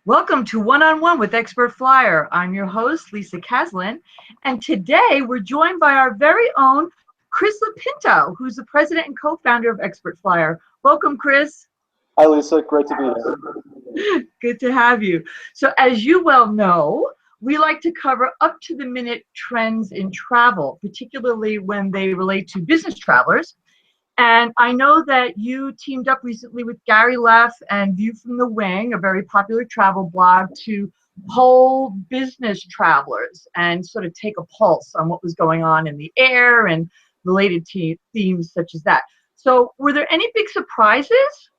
Welcome to One-on-One with Expert Flyer. I'm your host, Lisa Caslin, and today we're joined by our very own Chris Lopinto, who's the president and co-founder of Expert Flyer. Welcome, Chris. Hi, Lisa. Great to be here. Good to have you. So as you well know, we like to cover up-to-the-minute trends in travel, particularly when they relate to business travelers. And I know that you teamed up recently with Gary Leff and View from the Wing, a very popular travel blog, to poll business travelers and sort of take a pulse on what was going on in the air and related themes such as that. So were there any big surprises?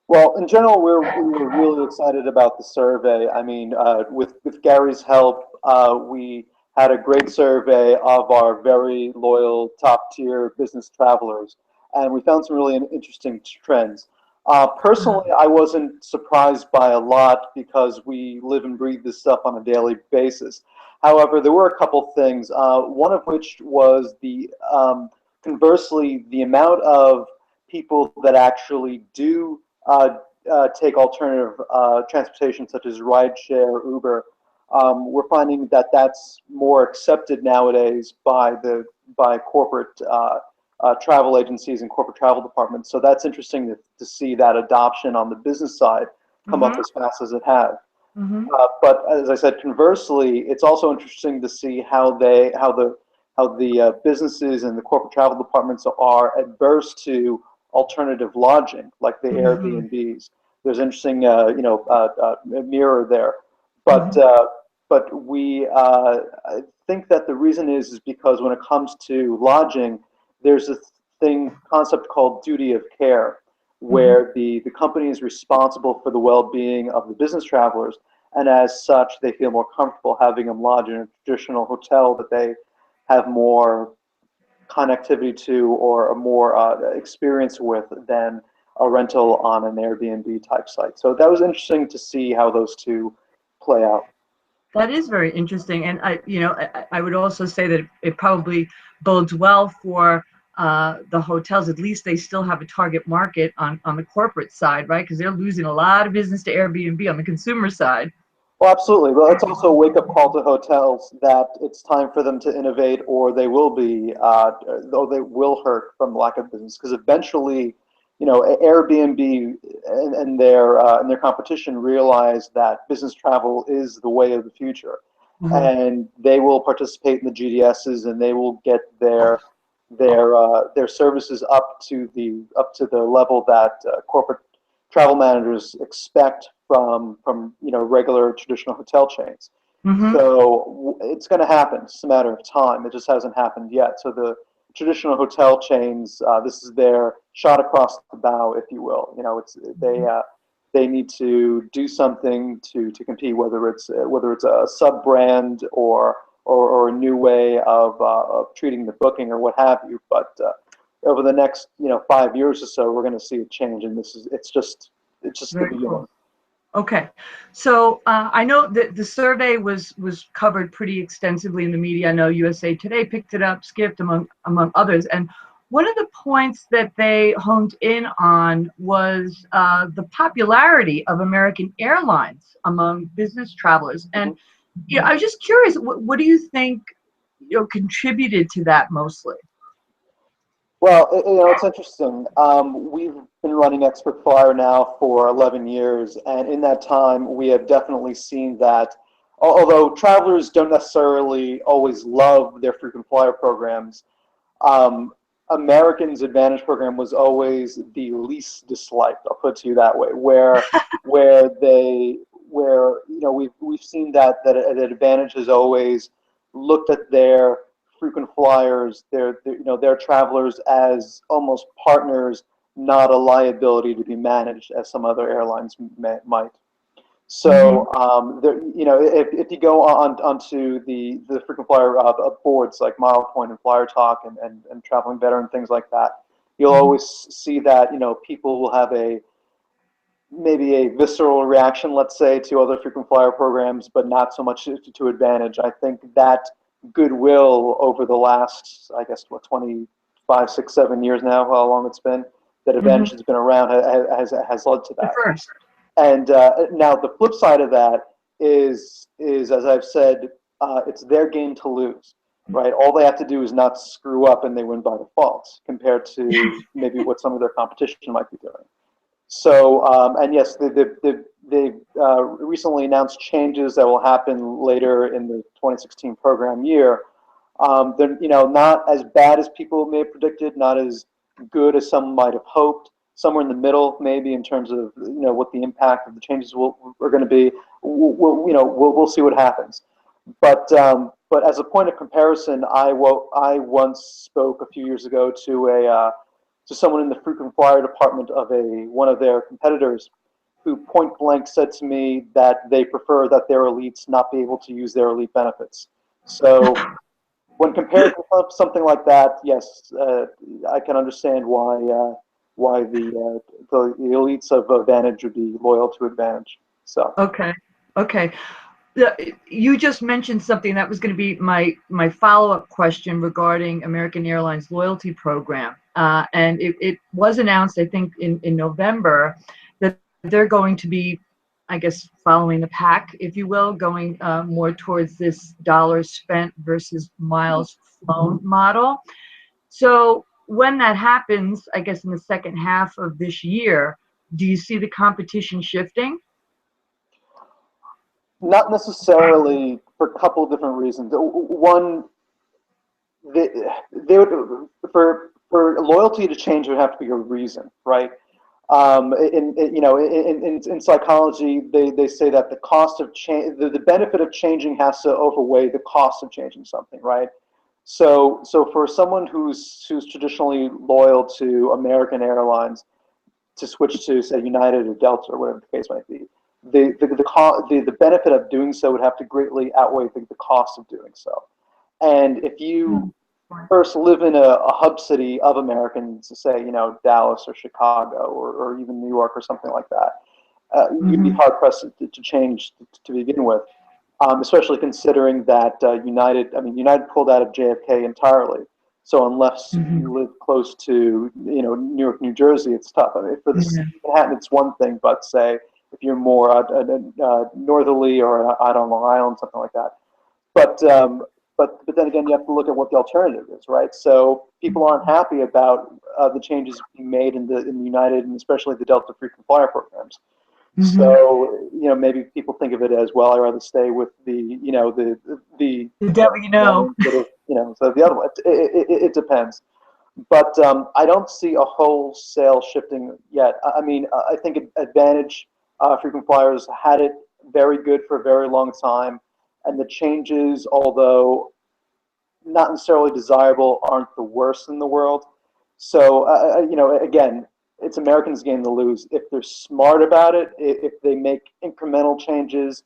Well, in general, we were really excited about the survey. I mean, with Gary's help, we had a great survey of our very loyal top-tier business travelers, and we found some really interesting trends. Personally, I wasn't surprised by a lot because we live and breathe this stuff on a daily basis. However, there were a couple things, one of which was conversely, the amount of people that actually do take alternative transportation such as rideshare, Uber. We're finding that that's more accepted nowadays by corporate travel agencies and corporate travel departments. So that's interesting to see that adoption on the business side come up as fast as it has. But as I said, conversely, it's also interesting to see how the businesses and the corporate travel departments are adverse to alternative lodging, like the Airbnbs. There's interesting, mirror there. But we I think that the reason is because when it comes to lodging, there's a concept called duty of care, where the company is responsible for the well-being of the business travelers, and as such, they feel more comfortable having them lodge in a traditional hotel that they have more connectivity to or a more experience with than a rental on an Airbnb type site. So that was interesting to see how those two play out. That is very interesting, and I would also say that it probably bodes well for the hotels. At least they still have a target market on the corporate side, right? Because they're losing a lot of business to Airbnb on the consumer side. Well, absolutely. Well, it's also a wake-up call to hotels that it's time for them to innovate, or they will though they will hurt from lack of business. Because eventually, Airbnb and their competition realize that business travel is the way of the future, and they will participate in the GDSs, and they will get their services up to the level that corporate travel managers expect from regular traditional hotel chains. So it's going to happen. It's just a matter of time. It just hasn't happened yet. So the traditional hotel chains, this is their shot across the bow, if you will. They need to do something to compete, whether it's a sub brand or a new way of treating the booking or what have you. But over the next 5 years or so, we're going to see a change, and it's just the beginning. Cool. Okay, so I know that the survey was covered pretty extensively in the media. I know USA Today picked it up, Skipped among others, and one of the points that they honed in on was the popularity of American Airlines among business travelers. And I was just curious, what do you think contributed to that mostly? Well, it's interesting. We've been running Expert Flyer now for 11 years, and in that time, we have definitely seen that although travelers don't necessarily always love their frequent flyer programs, American's Advantage program was always the least disliked. I'll put it to you that way, we've seen that Advantage has always looked at their frequent flyers, their travelers as almost partners, not a liability to be managed as some other airlines might. So if you go onto the frequent flyer boards like MilePoint and Flyer Talk and Traveling Better and things like that, you'll always see that people will have maybe a visceral reaction, let's say, to other frequent flyer programs, but not so much to Advantage. I think that goodwill over the last, I guess, 25, 6, 7 years now, how long it's been, that Advantage has been around has led to that. And now the flip side of that is as I've said, it's their game to lose, right? All they have to do is not screw up, and they win by default, compared to maybe what some of their competition might be doing. So, and yes, they recently announced changes that will happen later in the 2016 program year. They're, not as bad as people may have predicted, not as good as some might have hoped. Somewhere in the middle, maybe, in terms of what the impact of the changes are going to be. We'll see what happens. But as a point of comparison, I once spoke a few years ago to someone in the frequent flyer department of one of their competitors, who point blank said to me that they prefer that their elites not be able to use their elite benefits. So when compared to something like that, yes, I can understand why the elites of Advantage would be loyal to Advantage. So Okay. You just mentioned something that was going to be my follow-up question regarding American Airlines loyalty program, and it was announced, I think, in November, that they're going to be, I guess, following the pack, if you will, going more towards this dollars spent versus miles flown model. So when that happens, I guess in the second half of this year, do you see the competition shifting? not necessarily, for a couple of different reasons. One, they would, for loyalty to change, there would have to be a reason, right? In psychology, they say that the cost of change, the benefit of changing has to outweigh the cost of changing something, right? So for someone who's traditionally loyal to American Airlines to switch to, say, United or Delta or whatever the case might be, the benefit of doing so would have to greatly outweigh the cost of doing so. And if you first live in a hub city of Americans, say, Dallas or Chicago or even New York or something like that, you'd be hard pressed to change to begin with, especially considering that United pulled out of JFK entirely. So unless you live close to, New York, New Jersey, it's tough. I mean, for the city of Manhattan, it's one thing, but say if you're more northerly or out on Long Island, something like that. But then again, you have to look at what the alternative is, right? So people aren't happy about the changes being made in the United and especially the Delta frequent flyer programs. So maybe people think of it as, well, I'd rather stay with the devil you know. So the other one. It depends, but I don't see a wholesale shifting yet. I mean, I think Advantage frequent flyers had it very good for a very long time. And the changes, although not necessarily desirable, aren't the worst in the world. So, again, it's Americans' game to lose. If they're smart about it, if they make incremental changes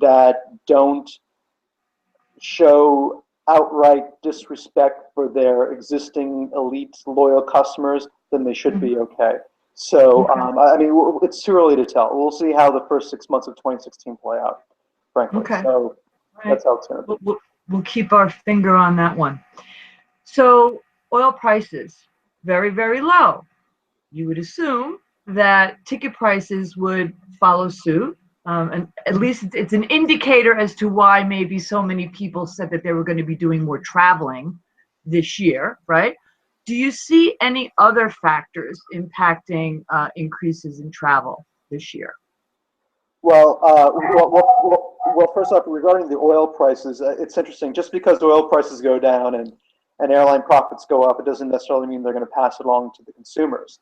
that don't show outright disrespect for their existing elite loyal customers, then they should be okay. So, it's too early to tell. We'll see how the first 6 months of 2016 play out, frankly. Okay. So, that's how it's going to be. We'll keep our finger on that one. So oil prices, very, very low. You would assume that ticket prices would follow suit. And at least it's an indicator as to why maybe so many people said that they were going to be doing more traveling this year, right? Do you see any other factors impacting increases in travel this year? Well, first off, regarding the oil prices, it's interesting. Just because the oil prices go down and airline profits go up, it doesn't necessarily mean they're going to pass it along to the consumers.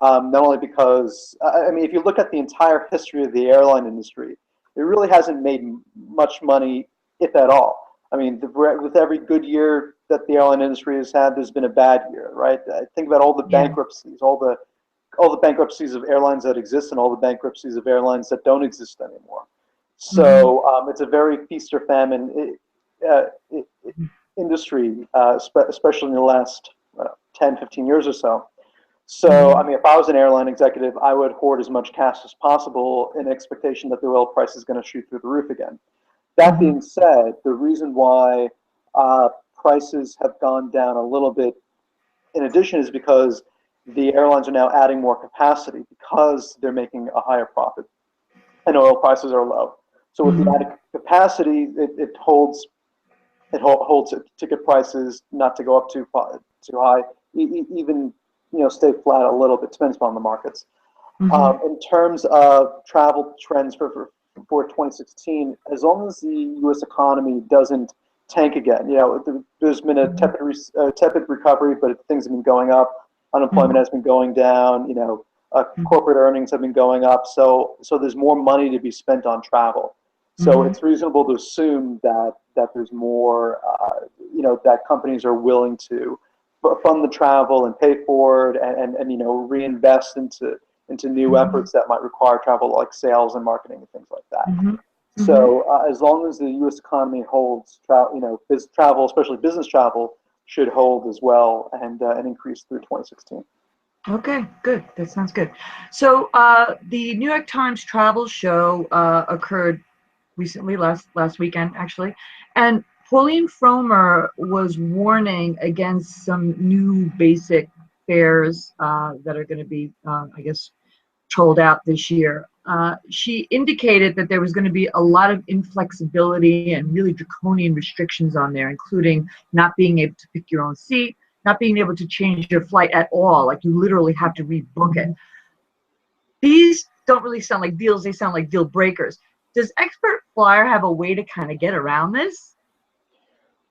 Not only because, if you look at the entire history of the airline industry, it really hasn't made much money, if at all. I mean, with every good year that the airline industry has had, there's been a bad year, right? Think about all the bankruptcies, all the bankruptcies of airlines that exist and all the bankruptcies of airlines that don't exist anymore. So it's a very feast or famine industry, especially in the last 10, 15 years or so. So, if I was an airline executive, I would hoard as much cash as possible in expectation that the oil price is going to shoot through the roof again. That being said, the reason why prices have gone down a little bit, in addition, is because the airlines are now adding more capacity because they're making a higher profit and oil prices are low. So with the added capacity, it holds ticket prices not to go up too high, even stay flat a little bit. Depends upon the markets. In terms of travel trends for 2016, as long as the U.S. economy doesn't tank again, there's been a tepid recovery, but things have been going up. Unemployment has been going down. Corporate earnings have been going up. So there's more money to be spent on travel. So it's reasonable to assume that there's more, that companies are willing to fund the travel and pay for it, and reinvest into new efforts that might require travel, like sales and marketing and things like that. So as long as the U.S. economy holds, travel, especially business travel, should hold as well and increase through 2016. Okay, good. That sounds good. So the New York Times travel show occurred recently, last weekend actually, and Pauline Fromer was warning against some new basic fares that are going to be, I guess, trolled out this year. She indicated that there was going to be a lot of inflexibility and really draconian restrictions on there, including not being able to pick your own seat, not being able to change your flight at all. Like you literally have to rebook it. These don't really sound like deals. They sound like deal breakers. Does Expert Flyer have a way to kind of get around this?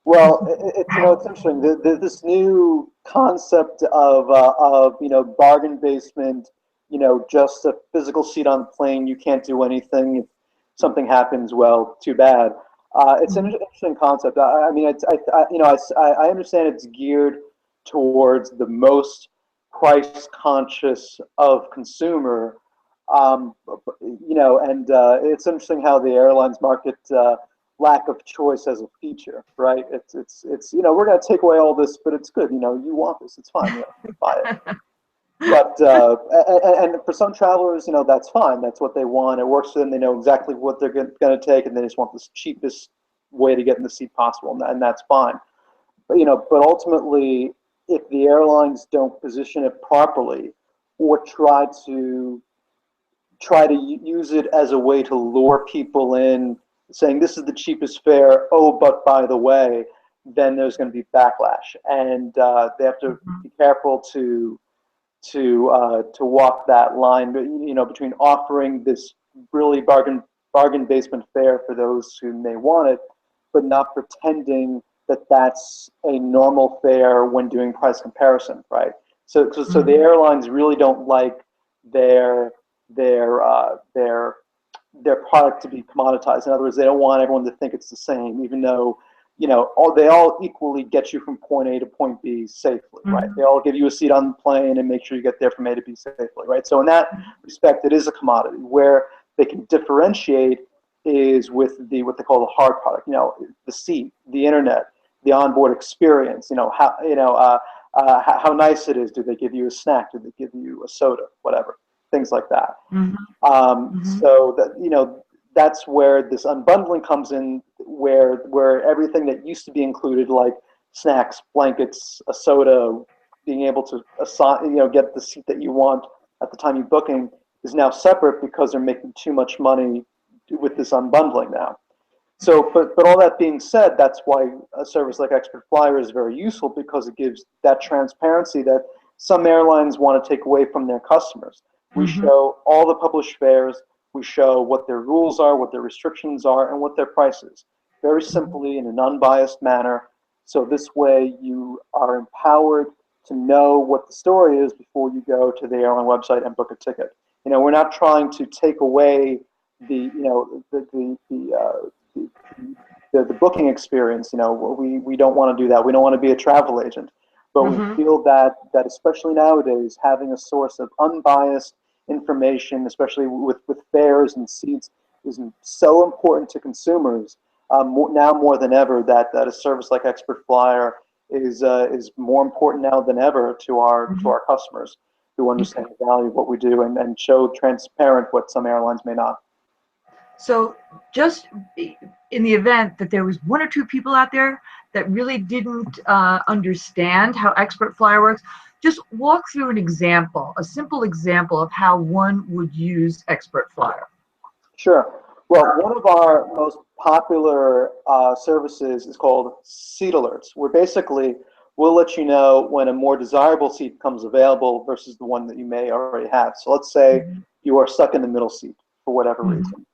Well, it's interesting. This new concept of bargain basement, just a physical seat on the plane. You can't do anything. If something happens, well, too bad. It's an interesting concept. I mean, I understand it's geared towards the most price conscious of consumer. And it's interesting how the airlines market lack of choice as a feature, right? It's we're going to take away all this, but it's good. You want this, it's fine. Buy it. But and for some travelers, that's fine. That's what they want. It works for them. They know exactly what they're going to take, and they just want the cheapest way to get in the seat possible, and that's fine. But ultimately, if the airlines don't position it properly, or try to use it as a way to lure people in, saying this is the cheapest fare. Oh, but by the way, then there's going to be backlash, and they have to be careful to walk that line, between offering this really bargain basement fare for those who may want it, but not pretending that that's a normal fare when doing price comparison, right? So the airlines really don't like their product to be commoditized. In other words, they don't want everyone to think it's the same, even though they all equally get you from point A to point B safely, right? They all give you a seat on the plane and make sure you get there from A to B safely, right? So in that respect, it is a commodity. Where they can differentiate is with what they call the hard product. The seat, the internet, the onboard experience. How nice it is. Do they give you a snack? Do they give you a soda? Whatever. Things like that. So that that's where this unbundling comes in, where everything that used to be included, like snacks, blankets, a soda, being able to assign, get the seat that you want at the time you're booking, is now separate because they're making too much money with this unbundling now. So, but all that being said, that's why a service like Expert Flyer is very useful, because it gives that transparency that some airlines want to take away from their customers. We show all the published fares. We show what their rules are, what their restrictions are, and what their price is, very simply in an unbiased manner. So this way you are empowered to know what the story is before you go to the airline website and book a ticket. We're not trying to take away the booking experience. We don't want to do that. We don't want to be a travel agent, but we feel that especially nowadays, having a source of unbiased information, especially with fares and seats, is so important to consumers now more than ever. That a service like Expert Flyer is more important now than ever to our customers, who understand the value of what we do and show transparent what some airlines may not. So just in the event that there was one or two people out there that really didn't understand how Expert Flyer works, just walk through an example, a simple example of how one would use Expert Flyer. Sure. Well, one of our most popular services is called seat alerts, where basically we'll let you know when a more desirable seat comes available versus the one that you may already have. So let's say Mm-hmm. you are stuck in the middle seat for whatever Mm-hmm. reason.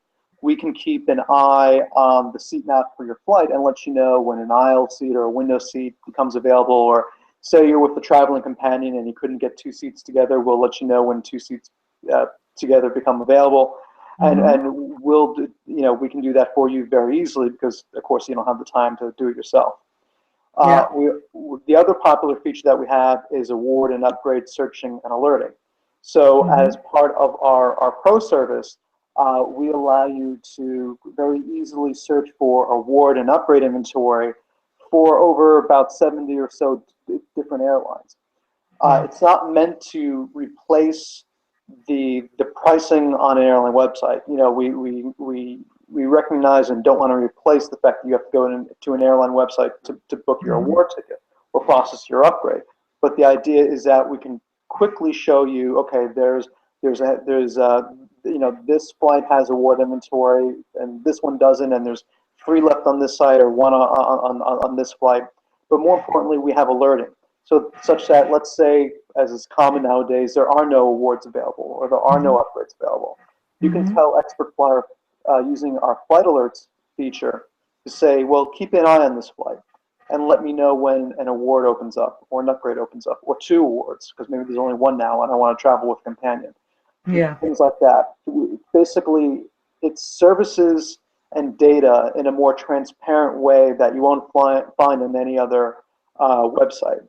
We can keep an eye on the seat map for your flight and let you know when an aisle seat or a window seat becomes available, or say you're with a traveling companion and you couldn't get two seats together, we'll let you know when two seats together become available. And we'll do, we can do that for you very easily because of course you don't have the time to do it yourself. Yeah. The other popular feature that we have is award and upgrade searching and alerting. So Mm-hmm. as part of our pro service, we allow you to very easily search for award and upgrade inventory for over about 70 or so different airlines. Wow. It's not meant to replace the pricing on an airline website. We recognize and don't want to replace the fact that you have to go to an airline website to book your Mm-hmm. award ticket or process your upgrade. But the idea is that we can quickly show you, okay, this flight has award inventory and this one doesn't, and there's three left on this site or one on this flight. But more importantly, we have alerting. So such that, let's say, as is common nowadays, there are no awards available or there are no Mm-hmm. upgrades available. You can Mm-hmm. tell Expert Flyer using our flight alerts feature to say, well, keep an eye on this flight and let me know when an award opens up or an upgrade opens up or two awards, because maybe there's only one now and I want to travel with a companion. Yeah. Things like that. Basically, it's services and data in a more transparent way that you won't find in any other website.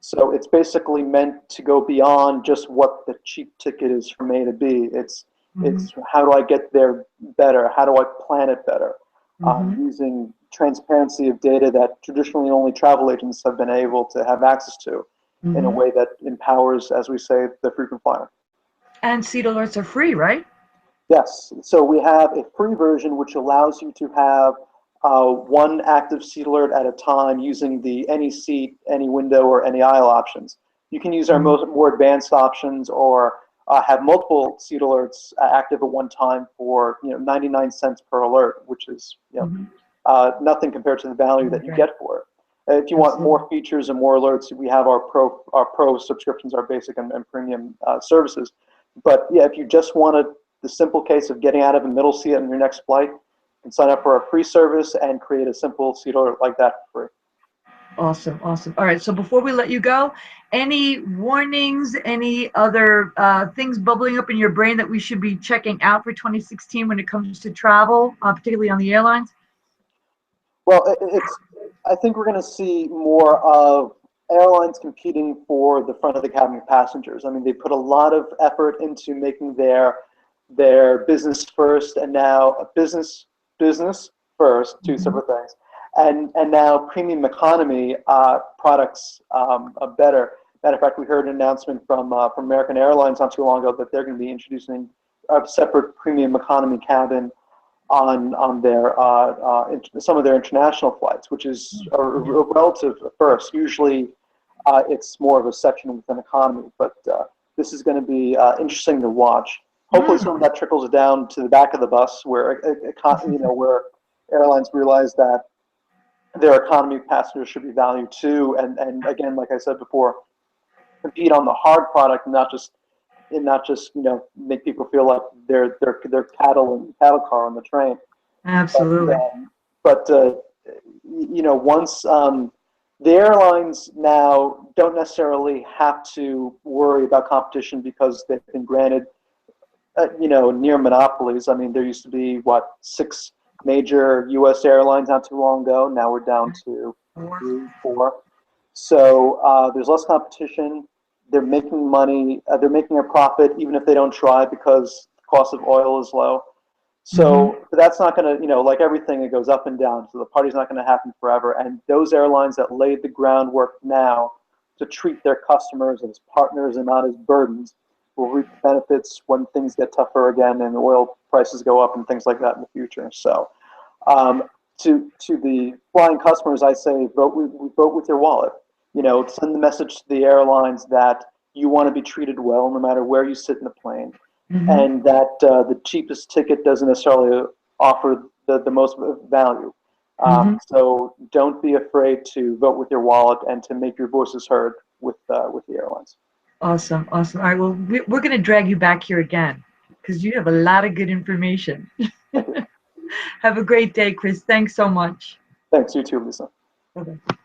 So it's basically meant to go beyond just what the cheap ticket is from A to B. Mm-hmm. It's how do I get there better? How do I plan it better? Mm-hmm. Using transparency of data that traditionally only travel agents have been able to have access to in a Mm-hmm. way that empowers, as we say, the frequent flyer. And seat alerts are free, right? Yes, so we have a free version which allows you to have one active seat alert at a time using the any seat, any window, or any aisle options. You can use our Mm-hmm. more advanced options or have multiple seat alerts active at one time for 99 cents per alert, which is Mm-hmm. nothing compared to the value that you Great. get for it. If you want Absolutely. more features and more alerts, we have our pro subscriptions, our basic and premium services. But yeah, if you just wanted the simple case of getting out of a middle seat on your next flight, you can sign up for our free service and create a simple seat alert like that for free. Awesome. Awesome. All right. So before we let you go, any warnings, any other things bubbling up in your brain that we should be checking out for 2016 when it comes to travel, particularly on the airlines? Well, I think we're going to see more of airlines competing for the front of the cabin passengers. I mean, they put a lot of effort into making their business first, and now business first, two Mm-hmm. separate things, and now premium economy products are better. Matter of fact, we heard an announcement from American Airlines not too long ago that they're going to be introducing a separate premium economy cabin on their some of their international flights, which is a Yeah. relative first. Usually, it's more of a section within economy, but this is going to be interesting to watch. Hopefully, some of Mm. that trickles down to the back of the bus, where where airlines realize that their economy passengers should be valued too, and again, like I said before, compete on the hard product, not just make people feel like they're cattle and cattle car on the train. But Absolutely. but once the airlines now don't necessarily have to worry about competition because they've been granted near monopolies. I mean, there used to be what, six major U.S. airlines not too long ago. Now we're down to Or- three, four. So there's less competition. They're making money. They're making a profit even if they don't try because the cost of oil is low. Mhm. So that's not going to, like everything, it goes up and down. So the party's not going to happen forever. And those airlines that laid the groundwork now to treat their customers as partners and not as burdens will reap the benefits when things get tougher again and oil prices go up and things like that in the future. So to the flying customers, I say vote with your wallet. Send the message to the airlines that you want to be treated well no matter where you sit in the plane. Mm-hmm. and that the cheapest ticket doesn't necessarily offer the most value. Mm-hmm. So don't be afraid to vote with your wallet and to make your voices heard with the airlines. Awesome, awesome. All right, well, we're going to drag you back here again because you have a lot of good information. Thank you. Have a great day, Chris. Thanks so much. Thanks, you too, Lisa. Bye-bye.